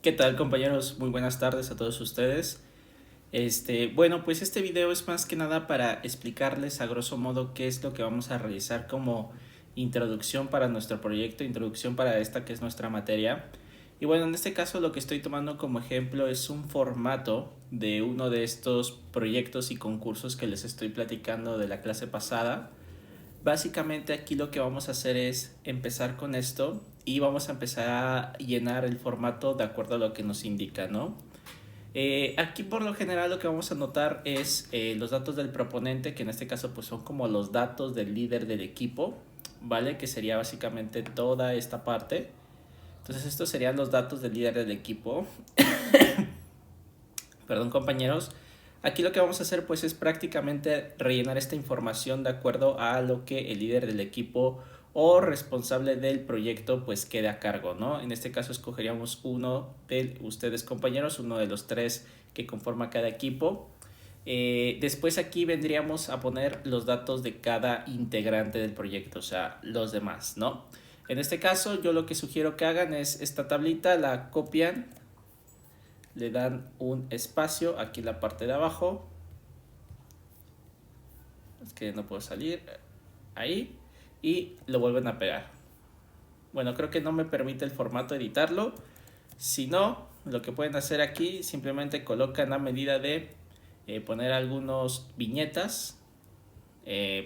¿Qué tal, compañeros? Muy buenas tardes a todos ustedes. Bueno, pues este video es más que nada para explicarles a grosso modo qué es lo que vamos a realizar como introducción para nuestro proyecto, introducción para esta que es nuestra materia. Y bueno, en este caso lo que estoy tomando como ejemplo es un formato de uno de estos proyectos y concursos que les estoy platicando de la clase pasada. Básicamente aquí lo que vamos a hacer es empezar con esto y vamos a empezar a llenar el formato de acuerdo a lo que nos indica, ¿no? Aquí por lo general lo que vamos a anotar es los datos del proponente, que en este caso pues son como los datos del líder del equipo, ¿vale? Que sería básicamente toda esta parte. Entonces estos serían los datos del líder del equipo. Perdón, compañeros. Aquí lo que vamos a hacer pues es prácticamente rellenar esta información de acuerdo a lo que el líder del equipo o responsable del proyecto pues quede a cargo, ¿no? En este caso escogeríamos uno de ustedes, compañeros, uno de los tres que conforma cada equipo. Después aquí vendríamos a poner los datos de cada integrante del proyecto, o sea, los demás, ¿no? En este caso yo lo que sugiero que hagan es esta tablita, la copian, le dan un espacio aquí en la parte de abajo, es que no puedo salir, ahí, y lo vuelven a pegar. Bueno, creo que no me permite el formato editarlo. Si no, lo que pueden hacer aquí, simplemente colocan a medida de poner algunos viñetas,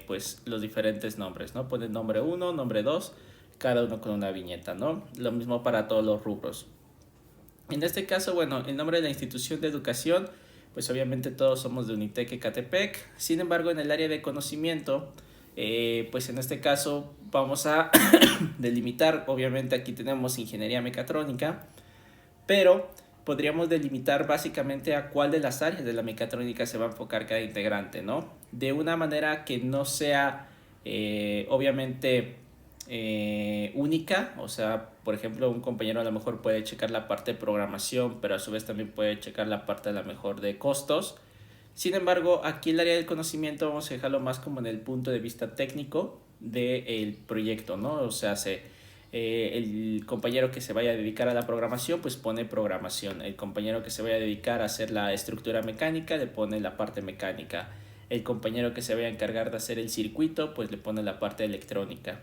pues los diferentes nombres, ¿no? Ponen nombre 1, nombre 2, cada uno con una viñeta, ¿no? Lo mismo para todos los rubros. En este caso, bueno, el nombre de la institución de educación, pues obviamente todos somos de Unitec Ecatepec. Sin embargo, en el área de conocimiento, pues en este caso vamos a delimitar, obviamente aquí tenemos ingeniería mecatrónica, pero podríamos delimitar básicamente a cuál de las áreas de la mecatrónica se va a enfocar cada integrante, ¿no? De una manera que no sea, obviamente, única, o sea, por ejemplo, un compañero a lo mejor puede checar la parte de programación, pero a su vez también puede checar la parte a lo mejor de costos. Sin embargo, aquí el área del conocimiento vamos a dejarlo más como en el punto de vista técnico del proyecto, ¿no? O sea, el compañero que se vaya a dedicar a la programación, pues pone programación. El compañero que se vaya a dedicar a hacer la estructura mecánica, le pone la parte mecánica. El compañero que se vaya a encargar de hacer el circuito, pues le pone la parte electrónica.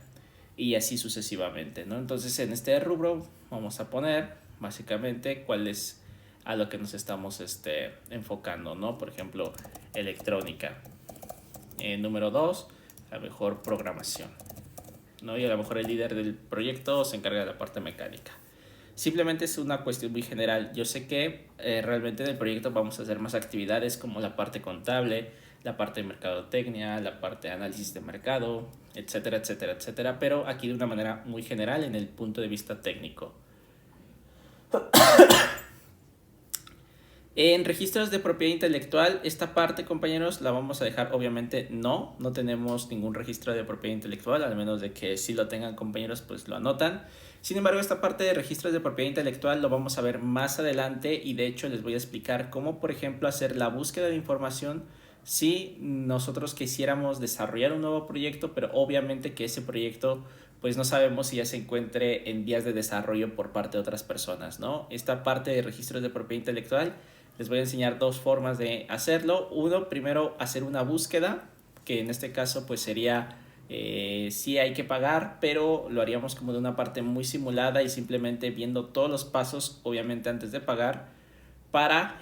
Y así sucesivamente, ¿no? Entonces, en este rubro vamos a poner básicamente cuál es a lo que nos estamos enfocando, ¿no? Por ejemplo, electrónica. Número 2, a lo mejor programación, ¿no? Y a lo mejor el líder del proyecto se encarga de la parte mecánica. Simplemente es una cuestión muy general. Yo sé que realmente en el proyecto vamos a hacer más actividades como la parte contable, la parte de mercadotecnia, la parte de análisis de mercado, etcétera, etcétera, etcétera, pero aquí de una manera muy general en el punto de vista técnico. En registros de propiedad intelectual, esta parte, compañeros, la vamos a dejar, obviamente no tenemos ningún registro de propiedad intelectual, al menos de que si lo tengan, compañeros, pues lo anotan. Sin embargo, esta parte de registros de propiedad intelectual lo vamos a ver más adelante y de hecho les voy a explicar cómo, por ejemplo, hacer la búsqueda de información si nosotros quisiéramos desarrollar un nuevo proyecto, pero obviamente que ese proyecto pues no sabemos si ya se encuentre en vías de desarrollo por parte de otras personas, ¿no? Esta parte de registros de propiedad intelectual les voy a enseñar dos formas de hacerlo. Uno, primero hacer una búsqueda, que en este caso pues sería, sí hay que pagar, pero lo haríamos como de una parte muy simulada y simplemente viendo todos los pasos, obviamente antes de pagar, para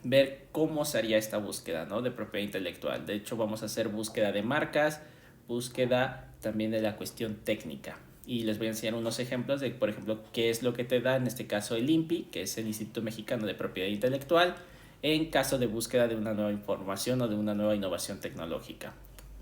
ver cómo se haría esta búsqueda, ¿no? De propiedad intelectual. De hecho, vamos a hacer búsqueda de marcas, búsqueda también de la cuestión técnica. Y les voy a enseñar unos ejemplos de, por ejemplo, qué es lo que te da en este caso el INPI, que es el Instituto Mexicano de Propiedad Intelectual, en caso de búsqueda de una nueva información o de una nueva innovación tecnológica.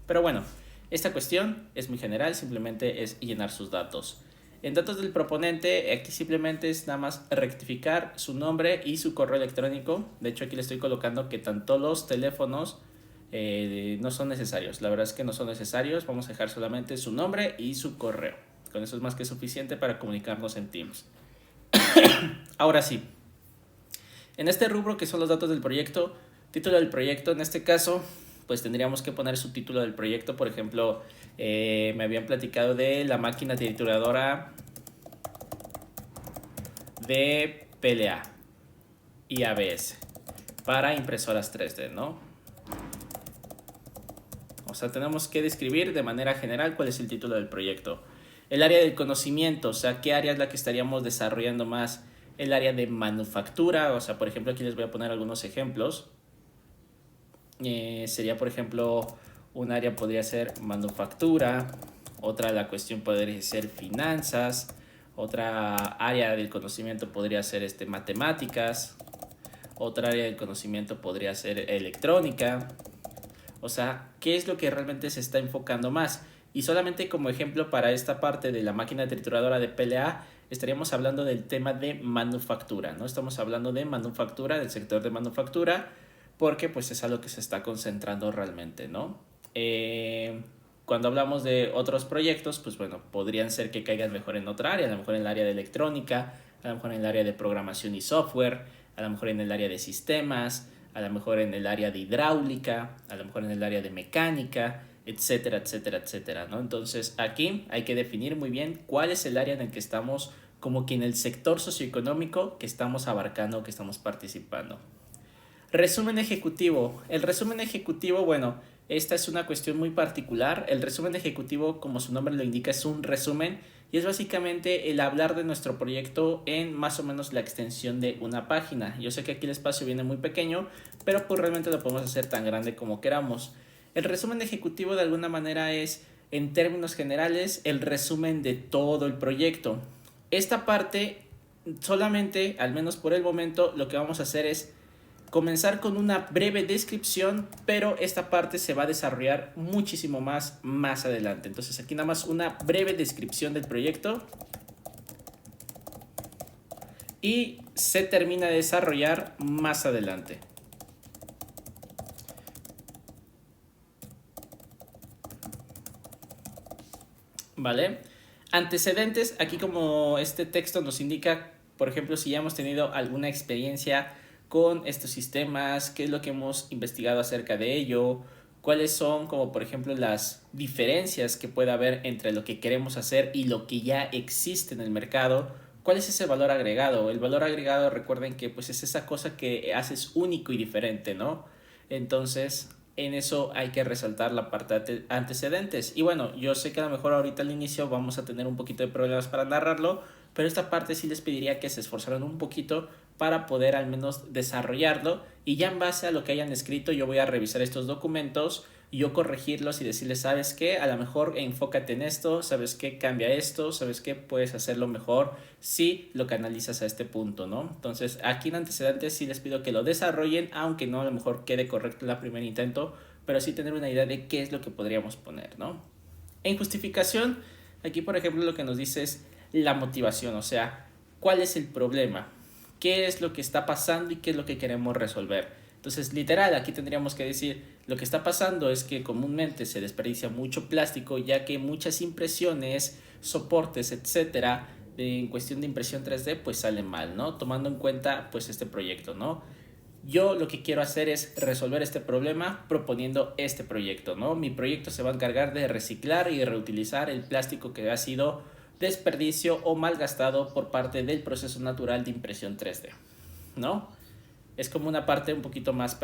Pero bueno, esta cuestión es muy general, simplemente es llenar sus datos. En datos del proponente, aquí simplemente es nada más rectificar su nombre y su correo electrónico. De hecho, aquí le estoy colocando que tanto los teléfonos no son necesarios. La verdad es que no son necesarios. Vamos a dejar solamente su nombre y su correo. Con eso es más que suficiente para comunicarnos en Teams. Ahora sí, en este rubro que son los datos del proyecto, título del proyecto, en este caso, pues tendríamos que poner su título del proyecto. Por ejemplo, me habían platicado de la máquina trituradora de PLA y ABS para impresoras 3D, ¿no? O sea, tenemos que describir de manera general cuál es el título del proyecto. El área del conocimiento, o sea, qué área es la que estaríamos desarrollando más. El área de manufactura, o sea, por ejemplo, aquí les voy a poner algunos ejemplos. Sería, por ejemplo, un área podría ser manufactura, otra la cuestión podría ser finanzas, otra área del conocimiento podría ser matemáticas, otra área del conocimiento podría ser electrónica. O sea, ¿qué es lo que realmente se está enfocando más? Y solamente como ejemplo para esta parte de la máquina trituradora de PLA, estaríamos hablando del tema de manufactura, ¿no? Estamos hablando de manufactura, del sector de manufactura, porque pues es algo que se está concentrando realmente, ¿no? Cuando hablamos de otros proyectos, pues bueno, podrían ser que caigan mejor en otra área, a lo mejor en el área de electrónica, a lo mejor en el área de programación y software, a lo mejor en el área de sistemas, a lo mejor en el área de hidráulica, a lo mejor en el área de mecánica, etcétera, etcétera, etcétera, ¿no? Entonces aquí hay que definir muy bien cuál es el área en el que estamos, como que en el sector socioeconómico que estamos abarcando, que estamos participando. Resumen ejecutivo. El resumen ejecutivo, bueno, esta es una cuestión muy particular. El resumen ejecutivo, como su nombre lo indica, es un resumen y es básicamente el hablar de nuestro proyecto en más o menos la extensión de una página. Yo sé que aquí el espacio viene muy pequeño, pero pues realmente lo podemos hacer tan grande como queramos. El resumen ejecutivo de alguna manera es, en términos generales, el resumen de todo el proyecto. Esta parte, solamente, al menos por el momento, lo que vamos a hacer es comenzar con una breve descripción, pero esta parte se va a desarrollar muchísimo más adelante. Entonces aquí nada más una breve descripción del proyecto y se termina de desarrollar más adelante. ¿Vale? Antecedentes, aquí como este texto nos indica, por ejemplo, si ya hemos tenido alguna experiencia con estos sistemas, qué es lo que hemos investigado acerca de ello, cuáles son, como por ejemplo, las diferencias que puede haber entre lo que queremos hacer y lo que ya existe en el mercado, cuál es ese valor agregado. El valor agregado, recuerden que pues es esa cosa que haces único y diferente, ¿no? Entonces, en eso hay que resaltar la parte de antecedentes. Y bueno, yo sé que a lo mejor ahorita al inicio vamos a tener un poquito de problemas para narrarlo, pero esta parte sí les pediría que se esforzaran un poquito para poder al menos desarrollarlo, y ya en base a lo que hayan escrito yo voy a revisar estos documentos, yo corregirlos y decirles, ¿sabes qué? A lo mejor enfócate en esto, ¿sabes qué? Cambia esto, ¿sabes qué? Puedes hacerlo mejor si lo canalizas a este punto, ¿no? Entonces aquí en antecedentes sí les pido que lo desarrollen, aunque no a lo mejor quede correcto en el primer intento, pero sí tener una idea de qué es lo que podríamos poner, ¿no? En justificación, aquí por ejemplo lo que nos dice es la motivación, o sea, ¿cuál es el problema? ¿Qué es lo que está pasando y qué es lo que queremos resolver? Entonces, literal, aquí tendríamos que decir, lo que está pasando es que comúnmente se desperdicia mucho plástico, ya que muchas impresiones, soportes, etcétera, en cuestión de impresión 3D, pues salen mal, ¿no? Tomando en cuenta, pues, este proyecto, ¿no? Yo lo que quiero hacer es resolver este problema proponiendo este proyecto, ¿no? Mi proyecto se va a encargar de reciclar y reutilizar el plástico que ha sido desperdicio o malgastado por parte del proceso natural de impresión 3D, ¿no? Es como una parte un poquito más,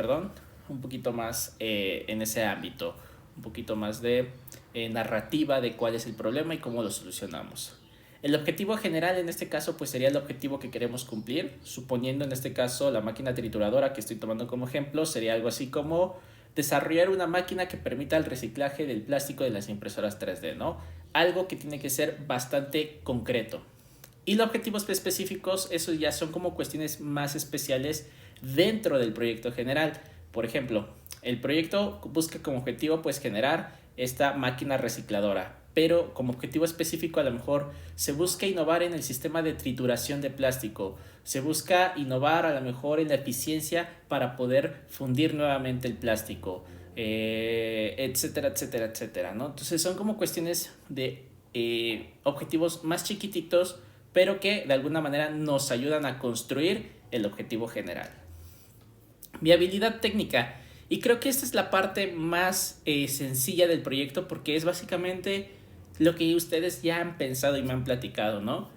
un poquito más en ese ámbito, un poquito más de narrativa de cuál es el problema y cómo lo solucionamos. El objetivo general en este caso pues sería el objetivo que queremos cumplir, suponiendo en este caso la máquina trituradora que estoy tomando como ejemplo, sería algo así como desarrollar una máquina que permita el reciclaje del plástico de las impresoras 3D, ¿no? Algo que tiene que ser bastante concreto. Y los objetivos específicos, esos ya son como cuestiones más especiales dentro del proyecto general. Por ejemplo, el proyecto busca como objetivo pues generar esta máquina recicladora, pero como objetivo específico a lo mejor se busca innovar en el sistema de trituración de plástico, se busca innovar a lo mejor en la eficiencia para poder fundir nuevamente el plástico, etcétera, etcétera, etcétera, ¿no? Entonces son como cuestiones de objetivos más chiquititos, pero que de alguna manera nos ayudan a construir el objetivo general. Viabilidad técnica. Y creo que esta es la parte más sencilla del proyecto, porque es básicamente lo que ustedes ya han pensado y me han platicado, ¿no?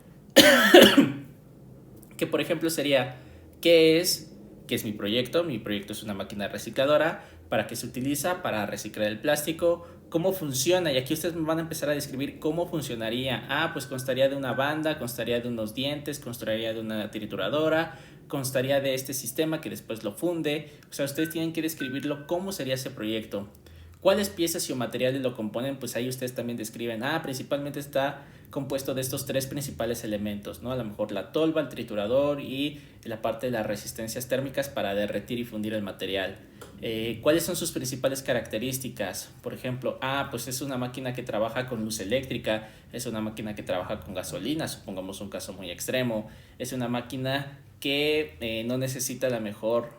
Que por ejemplo sería, ¿qué es? ¿Qué es mi proyecto? Mi proyecto es una máquina recicladora. ¿Para qué se utiliza? Para reciclar el plástico. ¿Cómo funciona? Y aquí ustedes me van a empezar a describir cómo funcionaría. Ah, pues constaría de una banda, constaría de unos dientes, constaría de una trituradora, constaría de este sistema que después lo funde. O sea, ustedes tienen que describirlo cómo sería ese proyecto. ¿Cuáles piezas y o materiales lo componen? Pues ahí ustedes también describen, principalmente está compuesto de estos tres principales elementos, ¿no? A lo mejor la tolva, el triturador y la parte de las resistencias térmicas para derretir y fundir el material. ¿Cuáles son sus principales características? Por ejemplo, pues es una máquina que trabaja con luz eléctrica, es una máquina que trabaja con gasolina, supongamos un caso muy extremo, es una máquina que no necesita a lo mejor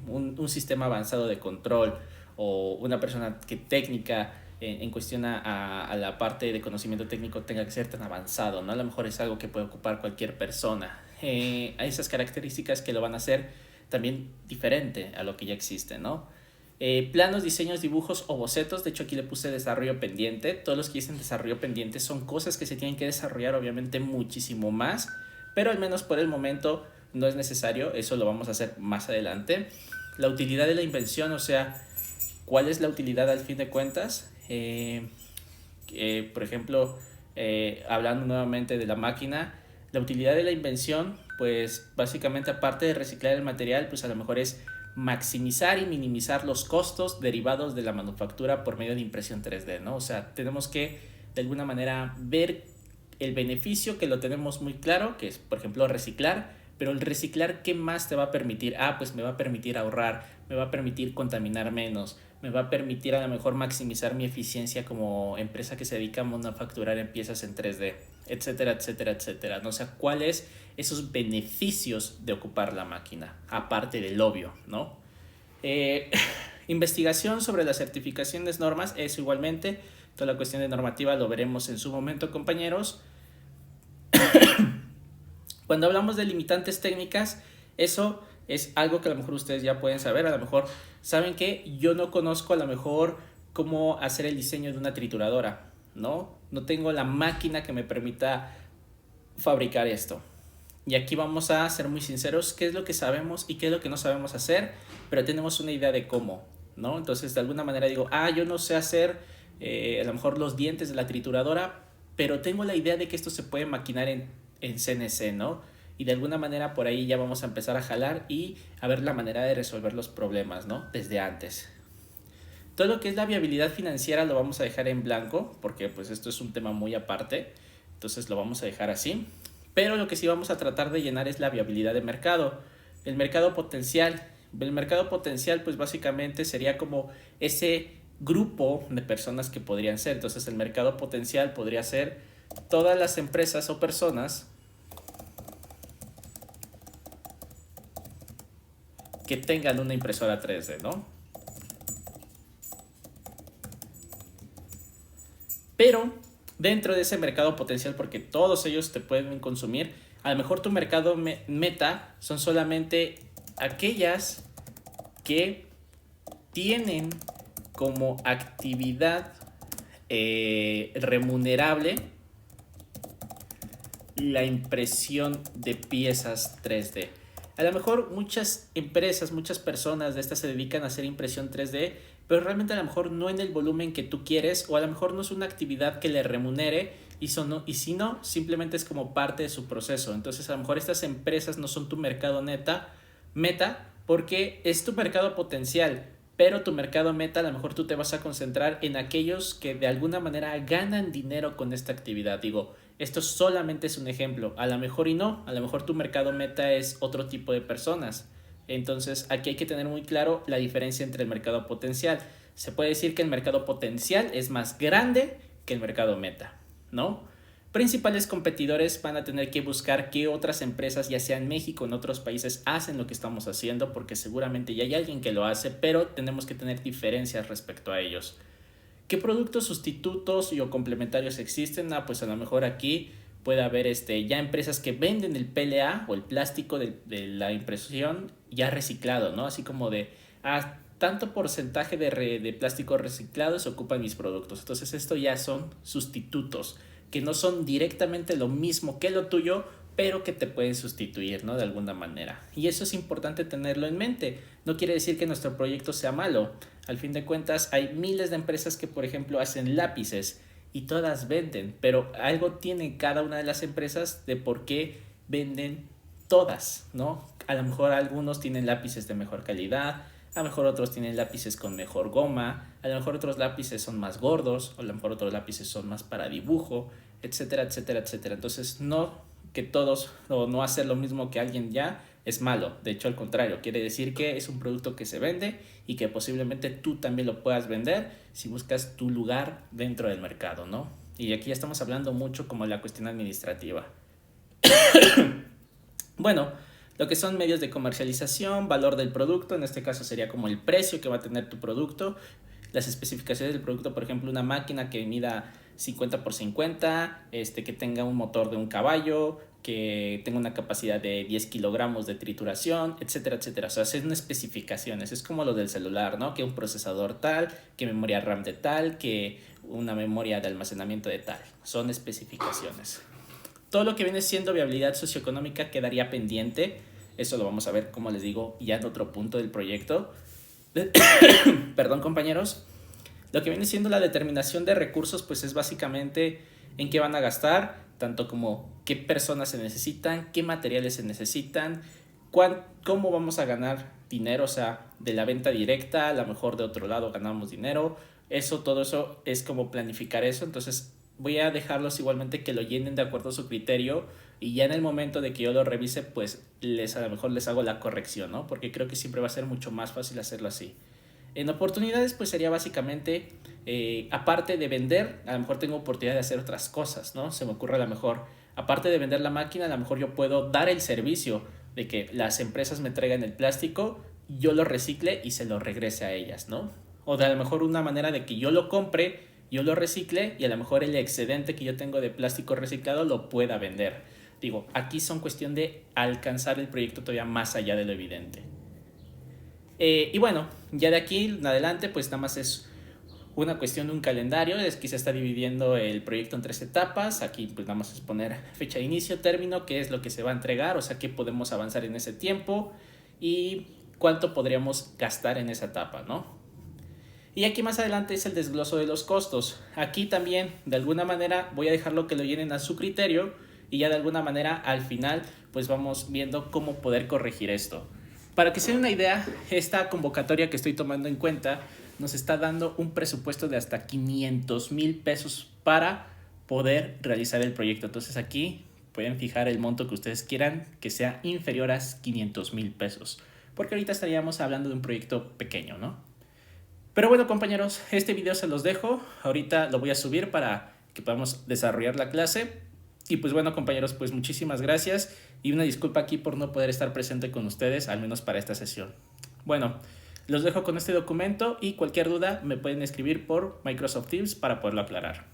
un sistema avanzado de control o una persona que técnica en cuestión a la parte de conocimiento técnico tenga que ser tan avanzado, ¿no? A lo mejor es algo que puede ocupar cualquier persona. Hay esas características que lo van a hacer también diferente a lo que ya existe, ¿no? Planos, diseños, dibujos o bocetos. De hecho aquí le puse desarrollo pendiente. Todos los que dicen desarrollo pendiente son cosas que se tienen que desarrollar obviamente muchísimo más, pero al menos por el momento no es necesario. Eso lo vamos a hacer más adelante. La utilidad de la invención, o sea, ¿cuál es la utilidad al fin de cuentas? Por ejemplo, hablando nuevamente de la máquina, la utilidad de la invención, pues básicamente aparte de reciclar el material, pues a lo mejor es maximizar y minimizar los costos derivados de la manufactura por medio de impresión 3D, ¿no? O sea, tenemos que de alguna manera ver el beneficio, que lo tenemos muy claro, que es por ejemplo reciclar, pero el reciclar, ¿qué más te va a permitir? Pues me va a permitir ahorrar, me va a permitir contaminar menos, me va a permitir a lo mejor maximizar mi eficiencia como empresa que se dedica a manufacturar en piezas en 3D, etcétera, etcétera, etcétera, ¿no? O sea, ¿cuáles esos beneficios de ocupar la máquina? Aparte del obvio, ¿no? Investigación sobre las certificaciones, normas, eso igualmente, toda la cuestión de normativa lo veremos en su momento, compañeros. Cuando hablamos de limitantes técnicas, eso es algo que a lo mejor ustedes ya pueden saber. A lo mejor saben que yo no conozco a lo mejor cómo hacer el diseño de una trituradora, ¿no? No tengo la máquina que me permita fabricar esto. Y aquí vamos a ser muy sinceros, qué es lo que sabemos y qué es lo que no sabemos hacer, pero tenemos una idea de cómo, ¿no? Entonces de alguna manera digo, yo no sé hacer a lo mejor los dientes de la trituradora, pero tengo la idea de que esto se puede maquinar en CNC, ¿no? Y de alguna manera por ahí ya vamos a empezar a jalar y a ver la manera de resolver los problemas, ¿no? Desde antes. Todo lo que es la viabilidad financiera lo vamos a dejar en blanco, porque pues esto es un tema muy aparte, entonces lo vamos a dejar así. Pero lo que sí vamos a tratar de llenar es la viabilidad de mercado. El mercado potencial. El mercado potencial pues básicamente sería como ese grupo de personas que podrían ser. Entonces el mercado potencial podría ser todas las empresas o personas que tengan una impresora 3D, ¿no? Pero dentro de ese mercado potencial, porque todos ellos te pueden consumir, a lo mejor tu mercado meta son solamente aquellas que tienen como actividad remunerable la impresión de piezas 3D. A lo mejor muchas empresas, muchas personas de estas se dedican a hacer impresión 3D, pero realmente a lo mejor no en el volumen que tú quieres, o a lo mejor no es una actividad que le remunere, y si no, simplemente es como parte de su proceso. Entonces a lo mejor estas empresas no son tu mercado meta, porque es tu mercado potencial, pero tu mercado meta a lo mejor tú te vas a concentrar en aquellos que de alguna manera ganan dinero con esta actividad. Digo, esto solamente es un ejemplo, a lo mejor y no, a lo mejor tu mercado meta es otro tipo de personas. Entonces aquí hay que tener muy claro la diferencia entre el mercado potencial. Se puede decir que el mercado potencial es más grande que el mercado meta, ¿no? Principales competidores van a tener que buscar qué otras empresas, ya sea en México o en otros países, hacen lo que estamos haciendo, porque seguramente ya hay alguien que lo hace, pero tenemos que tener diferencias respecto a ellos. ¿Qué productos sustitutos y o complementarios existen? Pues a lo mejor aquí puede haber ya empresas que venden el PLA o el plástico de la impresión ya reciclado, ¿no? Así como de tanto porcentaje de plástico reciclado se ocupan mis productos. Entonces esto ya son sustitutos. que no son directamente lo mismo que lo tuyo, pero que te pueden sustituir, ¿no? De alguna manera. Y eso es importante tenerlo en mente. No quiere decir que nuestro proyecto sea malo. Al fin de cuentas, hay miles de empresas que, por ejemplo, hacen lápices y todas venden, pero algo tiene cada una de las empresas de por qué venden todas, ¿no? A lo mejor algunos tienen lápices de mejor calidad, a lo mejor otros tienen lápices con mejor goma, a lo mejor otros lápices son más gordos, o a lo mejor otros lápices son más para dibujo, etcétera, etcétera, etcétera. Entonces, no que todos o no hacer lo mismo que alguien ya es malo. De hecho, al contrario, quiere decir que es un producto que se vende y que posiblemente tú también lo puedas vender si buscas tu lugar dentro del mercado, ¿no? Y aquí ya estamos hablando mucho como la cuestión administrativa. Bueno, lo que son medios de comercialización, valor del producto, en este caso sería como el precio que va a tener tu producto, las especificaciones del producto, por ejemplo, una máquina que mida 50 por 50, que tenga un motor de un caballo, que tenga una capacidad de 10 kilogramos de trituración, etcétera, etcétera. O sea, son especificaciones, es como lo del celular, ¿no? Que un procesador tal, que memoria RAM de tal, que una memoria de almacenamiento de tal. Son especificaciones. Todo lo que viene siendo viabilidad socioeconómica quedaría pendiente. Eso lo vamos a ver, como les digo, ya en otro punto del proyecto. Perdón, compañeros. Lo que viene siendo la determinación de recursos, pues es básicamente en qué van a gastar, tanto como qué personas se necesitan, qué materiales se necesitan, cómo vamos a ganar dinero, o sea, de la venta directa, a lo mejor de otro lado ganamos dinero. Todo eso es como planificar eso. Entonces voy a dejarlos igualmente que lo llenen de acuerdo a su criterio y ya en el momento de que yo lo revise, pues a lo mejor les hago la corrección, ¿no? Porque creo que siempre va a ser mucho más fácil hacerlo así. En oportunidades, pues sería básicamente, aparte de vender, a lo mejor tengo oportunidad de hacer otras cosas, ¿no? Se me ocurre a lo mejor, aparte de vender la máquina, a lo mejor yo puedo dar el servicio de que las empresas me traigan el plástico, yo lo recicle y se lo regrese a ellas, ¿no? O de a lo mejor una manera de que yo lo compre, yo lo recicle y a lo mejor el excedente que yo tengo de plástico reciclado lo pueda vender. Digo, aquí son cuestión de alcanzar el proyecto todavía más allá de lo evidente. Y bueno, ya de aquí en adelante pues nada más es una cuestión de un calendario. Aquí se está dividiendo el proyecto en 3 etapas. Aquí pues nada más es poner fecha de inicio, término, qué es lo que se va a entregar, o sea, qué podemos avanzar en ese tiempo y cuánto podríamos gastar en esa etapa, ¿no? Y aquí más adelante es el desgloso de los costos. Aquí también de alguna manera voy a dejarlo que lo llenen a su criterio y ya de alguna manera al final pues vamos viendo cómo poder corregir esto. Para que se den una idea, esta convocatoria que estoy tomando en cuenta nos está dando un presupuesto de hasta 500,000 pesos para poder realizar el proyecto. Entonces aquí pueden fijar el monto que ustedes quieran que sea inferior a 500,000 pesos. Porque ahorita estaríamos hablando de un proyecto pequeño, ¿no? Pero bueno, compañeros, este video se los dejo. Ahorita lo voy a subir para que podamos desarrollar la clase. Y pues bueno, compañeros, pues muchísimas gracias y una disculpa aquí por no poder estar presente con ustedes, al menos para esta sesión. Bueno, los dejo con este documento y cualquier duda me pueden escribir por Microsoft Teams para poderlo aclarar.